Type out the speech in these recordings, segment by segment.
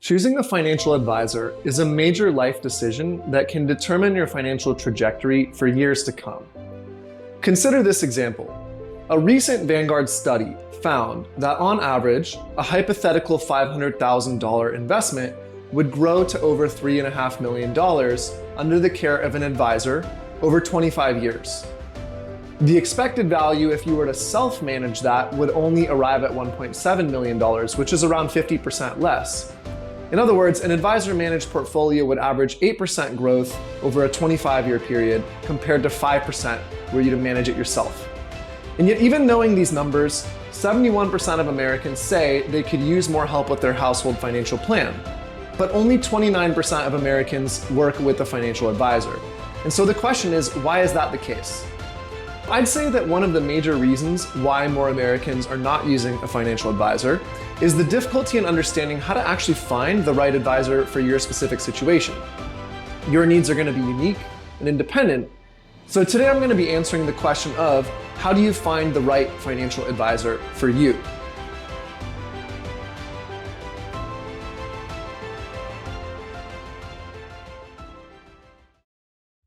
Choosing a financial advisor is a major life decision that can determine your financial trajectory for years to come. Consider this example. A recent Vanguard study found that on average, a hypothetical $500,000 investment would grow to over $3.5 million under the care of an advisor over 25 years. The expected value if you were to self-manage that would only arrive at $1.7 million, which is around 50% less. In other words, an advisor-managed portfolio would average 8% growth over a 25-year period compared to 5% were you to manage it yourself. And yet, even knowing these numbers, 71% of Americans say they could use more help with their household financial plan. But only 29% of Americans work with a financial advisor. And so the question is, why is that the case? I'd say that one of the major reasons why more Americans are not using a financial advisor is the difficulty in understanding how to actually find the right advisor for your specific situation. Your needs are going to be unique and independent. So today I'm going to be answering the question of how do you find the right financial advisor for you?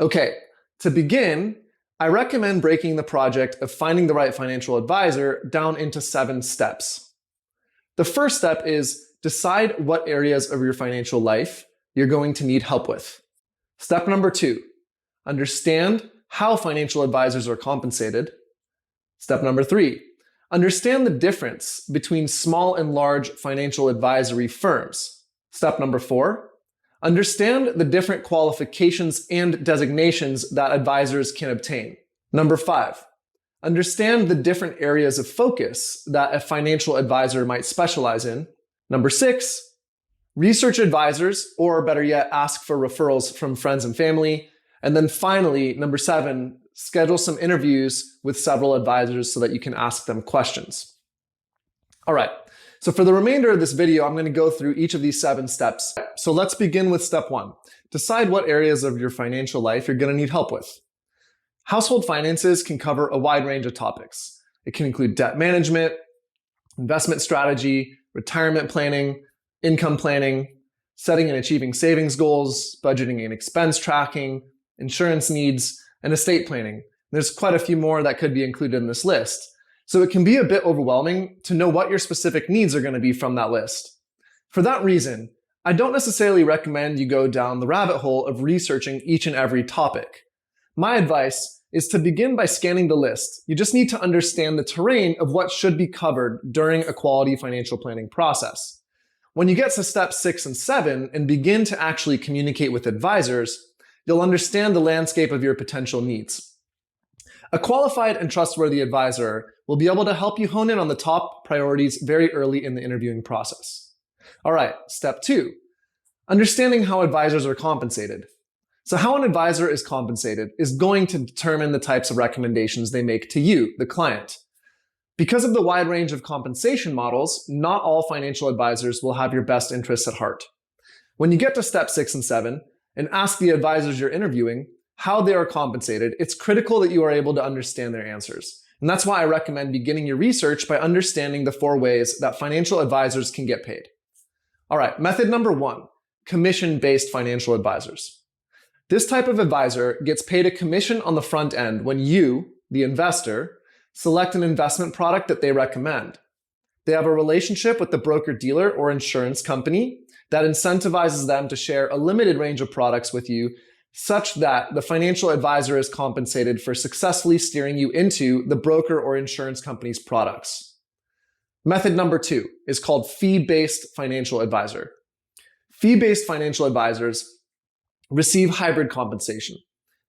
Okay, to begin, I recommend breaking the project of finding the right financial advisor down into 7 steps. The first step is decide what areas of your financial life you're going to need help with. Step number 2, understand how financial advisors are compensated. Step number 3, understand the difference between small and large financial advisory firms. Step number 4, understand the different qualifications and designations that advisors can obtain. Number 5, understand the different areas of focus that a financial advisor might specialize in. Number 6, research advisors, or better yet, ask for referrals from friends and family. And then finally, number 7, schedule some interviews with several advisors so that you can ask them questions. All right. So for the remainder of this video, I'm going to go through each of these 7 steps. So let's begin with step 1. Decide what areas of your financial life you're going to need help with. Household finances can cover a wide range of topics. It can include debt management, investment strategy, retirement planning, income planning, setting and achieving savings goals, budgeting and expense tracking, insurance needs, and estate planning. There's quite a few more that could be included in this list. So it can be a bit overwhelming to know what your specific needs are going to be from that list. For that reason, I don't necessarily recommend you go down the rabbit hole of researching each and every topic. My advice is to begin by scanning the list. You just need to understand the terrain of what should be covered during a quality financial planning process. When you get to steps 6 and 7 and begin to actually communicate with advisors, you'll understand the landscape of your potential needs. A qualified and trustworthy advisor will be able to help you hone in on the top priorities very early in the interviewing process. All right, step 2, understanding how advisors are compensated. So how an advisor is compensated is going to determine the types of recommendations they make to you, the client. Because of the wide range of compensation models, not all financial advisors will have your best interests at heart. When you get to step 6 and 7 and ask the advisors you're interviewing how they are compensated, it's critical that you are able to understand their answers. And that's why I recommend beginning your research by understanding the 4 ways that financial advisors can get paid. All right, method number 1, commission-based financial advisors. This type of advisor gets paid a commission on the front end when you, the investor, select an investment product that they recommend. They have a relationship with the broker-dealer or insurance company that incentivizes them to share a limited range of products with you such that the financial advisor is compensated for successfully steering you into the broker or insurance company's products. Method number 2 is called fee-based financial advisor. Fee-based financial advisors receive hybrid compensation.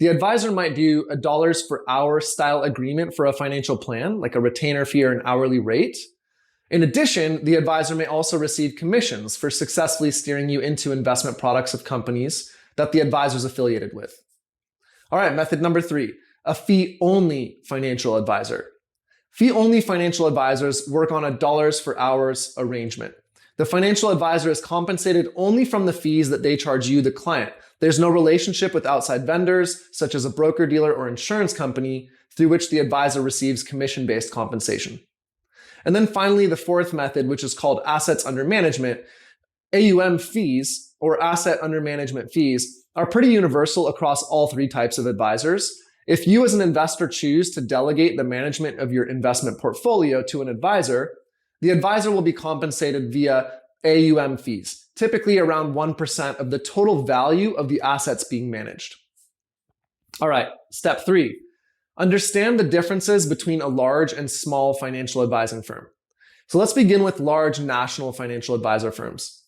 The advisor might do a dollars per hour style agreement for a financial plan, like a retainer fee or an hourly rate. In addition, the advisor may also receive commissions for successfully steering you into investment products of companies that the advisor is affiliated with. All right, method number 3, a fee-only financial advisor. Fee-only financial advisors work on a dollars per hours arrangement. The financial advisor is compensated only from the fees that they charge you, the client. There's no relationship with outside vendors, such as a broker-dealer or insurance company, through which the advisor receives commission-based compensation. And then finally, the 4th method, which is called assets under management. AUM fees, or asset under management fees, are pretty universal across all three types of advisors. If you as an investor choose to delegate the management of your investment portfolio to an advisor, the advisor will be compensated via AUM fees, typically around 1% of the total value of the assets being managed. All right, step 3. Understand the differences between a large and small financial advising firm. So let's begin with large national financial advisor firms.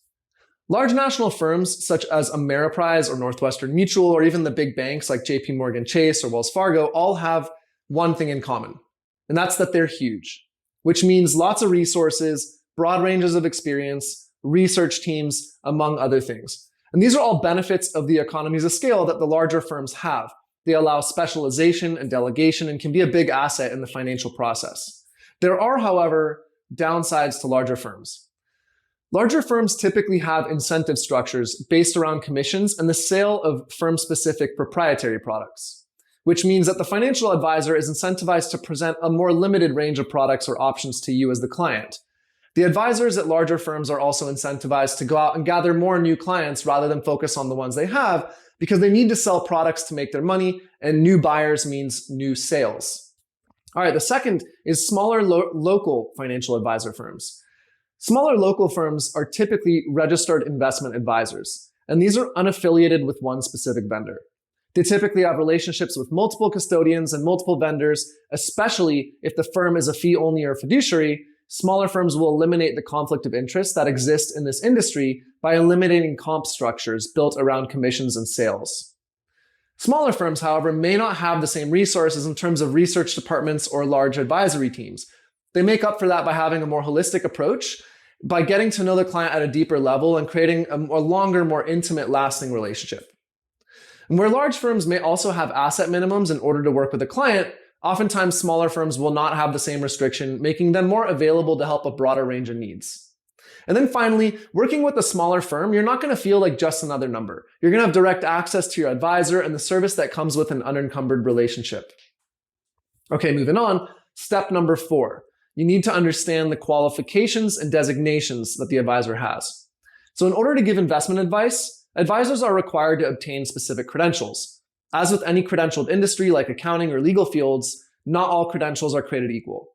Large national firms such as Ameriprise or Northwestern Mutual, or even the big banks like JP Morgan Chase or Wells Fargo, all have one thing in common, and that's that they're huge, which means lots of resources, broad ranges of experience, research teams, among other things. And these are all benefits of the economies of scale that the larger firms have. They allow specialization and delegation and can be a big asset in the financial process. There are, however, downsides to larger firms. Larger firms typically have incentive structures based around commissions and the sale of firm-specific proprietary products, which means that the financial advisor is incentivized to present a more limited range of products or options to you as the client. The advisors at larger firms are also incentivized to go out and gather more new clients rather than focus on the ones they have, because they need to sell products to make their money, and new buyers means new sales. All right, the second is smaller local financial advisor firms. Smaller local firms are typically registered investment advisors, and these are unaffiliated with one specific vendor. They typically have relationships with multiple custodians and multiple vendors, especially if the firm is a fee-only or fiduciary. Smaller firms will eliminate the conflict of interest that exists in this industry by eliminating comp structures built around commissions and sales. Smaller firms, however, may not have the same resources in terms of research departments or large advisory teams. They make up for that by having a more holistic approach, by getting to know the client at a deeper level and creating a longer, more intimate, lasting relationship. And where large firms may also have asset minimums in order to work with a client, oftentimes smaller firms will not have the same restriction, making them more available to help a broader range of needs. And then finally, working with a smaller firm, you're not going to feel like just another number. You're going to have direct access to your advisor and the service that comes with an unencumbered relationship. Okay, moving on. Step number 4. You need to understand the qualifications and designations that the advisor has. So in order to give investment advice, advisors are required to obtain specific credentials. As with any credentialed industry like accounting or legal fields, not all credentials are created equal.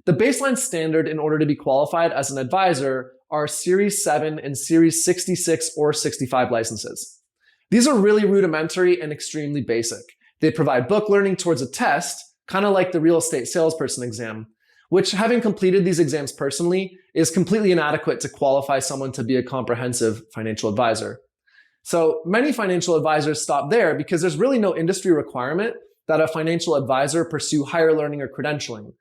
The baseline standard in order to be qualified as an advisor are Series 7 and Series 66 or 65 licenses. These are really rudimentary and extremely basic. They provide book learning towards a test, kind of like the real estate salesperson exam, which, having completed these exams personally, is completely inadequate to qualify someone to be a comprehensive financial advisor. So many financial advisors stop there because there's really no industry requirement that a financial advisor pursue higher learning or credentialing.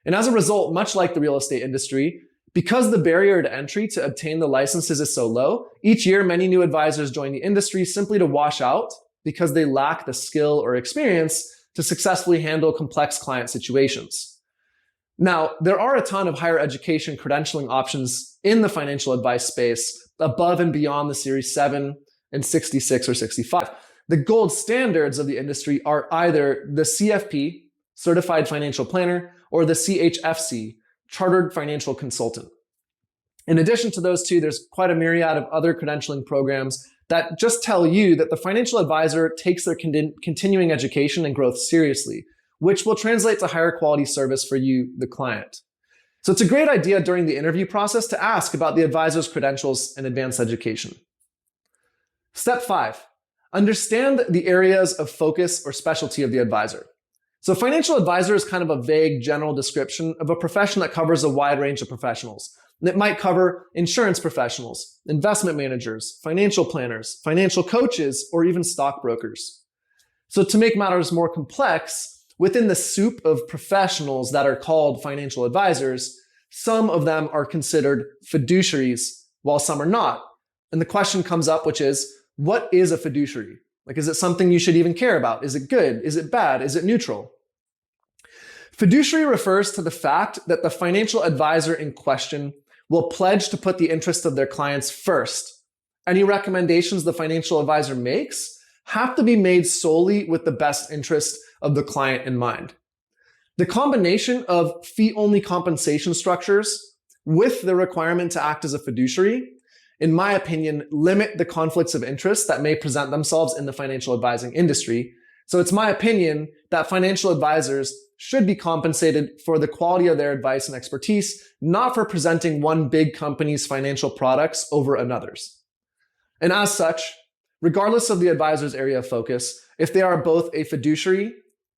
And as a result, much like the real estate industry, because the barrier to entry to obtain the licenses is so low, each year many new advisors join the industry simply to wash out because they lack the skill or experience to successfully handle complex client situations. Now, there are a ton of higher education credentialing options in the financial advice space above and beyond the Series 7 and 66 or 65. The gold standards of the industry are either the CFP, Certified Financial Planner, or the CHFC, Chartered Financial Consultant. In addition to those two, there's quite a myriad of other credentialing programs that just tell you that the financial advisor takes their continuing education and growth seriously, which will translate to higher quality service for you, the client. So it's a great idea during the interview process to ask about the advisor's credentials and advanced education. Step 5, understand the areas of focus or specialty of the advisor. So financial advisor is kind of a vague general description of a profession that covers a wide range of professionals. And it might cover insurance professionals, investment managers, financial planners, financial coaches, or even stockbrokers. So to make matters more complex, within the soup of professionals that are called financial advisors, some of them are considered fiduciaries, while some are not. And the question comes up, which is, what is a fiduciary? Like, is it something you should even care about? Is it good? Is it bad? Is it neutral? Fiduciary refers to the fact that the financial advisor in question will pledge to put the interest of their clients first. Any recommendations the financial advisor makes have to be made solely with the best interest of the client in mind. The combination of fee-only compensation structures with the requirement to act as a fiduciary in my opinion, limit the conflicts of interest that may present themselves in the financial advising industry. So it's my opinion that financial advisors should be compensated for the quality of their advice and expertise, not for presenting one big company's financial products over another's. And as such, regardless of the advisor's area of focus, if they are both a fiduciary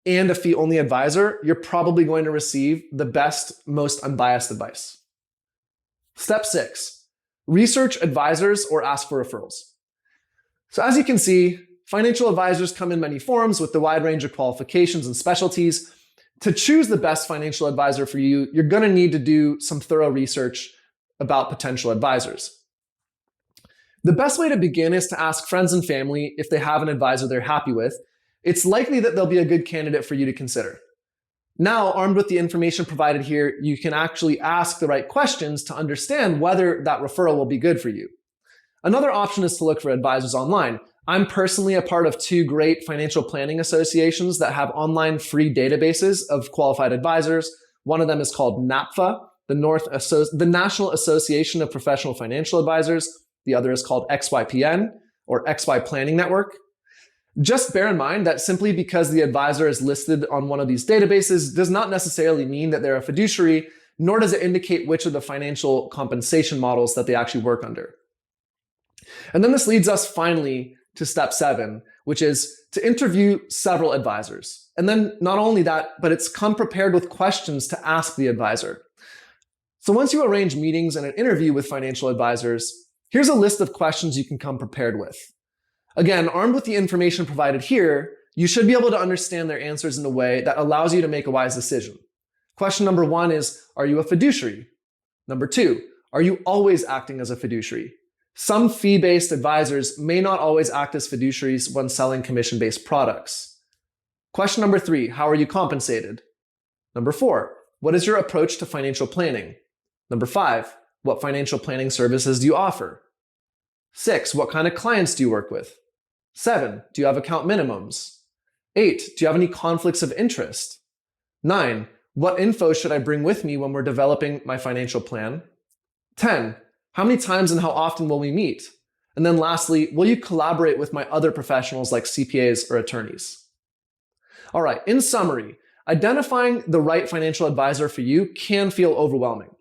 and a fee-only advisor, you're probably going to receive the best, most unbiased advice. Step 6, research advisors or ask for referrals. So as you can see, financial advisors come in many forms with the wide range of qualifications and specialties. To choose the best financial advisor for you, you're going to need to do some thorough research about potential advisors. The best way to begin is to ask friends and family if they have an advisor they're happy with. It's likely that they'll be a good candidate for you to consider. Now, armed with the information provided here, you can actually ask the right questions to understand whether that referral will be good for you. Another option is to look for advisors online. I'm personally a part of 2 great financial planning associations that have online free databases of qualified advisors. One of them is called NAPFA, the National Association of Professional Financial Advisors. The other is called XYPN, or XY Planning Network. Just bear in mind that simply because the advisor is listed on one of these databases does not necessarily mean that they're a fiduciary, nor does it indicate which of the financial compensation models that they actually work under. And then this leads us finally to step 7, which is to interview several advisors. And then not only that, but it's come prepared with questions to ask the advisor. So once you arrange meetings and an interview with financial advisors, here's a list of questions you can come prepared with. Again, armed with the information provided here, you should be able to understand their answers in a way that allows you to make a wise decision. Question number 1 is, are you a fiduciary? Number 2, are you always acting as a fiduciary? Some fee-based advisors may not always act as fiduciaries when selling commission-based products. Question number 3, how are you compensated? Number 4, what is your approach to financial planning? Number 5, what financial planning services do you offer? 6, what kind of clients do you work with? 7, do you have account minimums? 8, do you have any conflicts of interest? 9, what info should I bring with me when we're developing my financial plan? 10, how many times and how often will we meet? And then lastly, will you collaborate with my other professionals like CPAs or attorneys? All right, in summary, identifying the right financial advisor for you can feel overwhelming.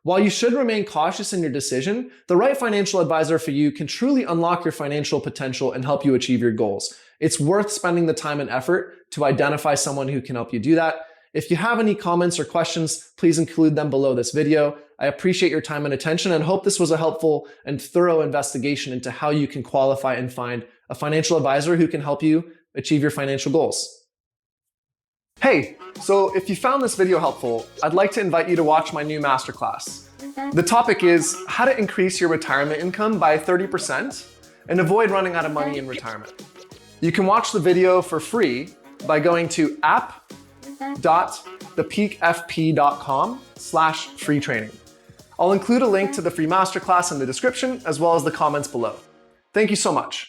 While you should remain cautious in your decision, the right financial advisor for you can truly unlock your financial potential and help you achieve your goals. It's worth spending the time and effort to identify someone who can help you do that. If you have any comments or questions, please include them below this video. I appreciate your time and attention and hope this was a helpful and thorough investigation into how you can qualify and find a financial advisor who can help you achieve your financial goals. Hey, so if you found this video helpful, I'd like to invite you to watch my new masterclass. The topic is how to increase your retirement income by 30% and avoid running out of money in retirement. You can watch the video for free by going to app.thepeakfp.com/free training. I'll include a link to the free masterclass in the description as well as the comments below. Thank you so much.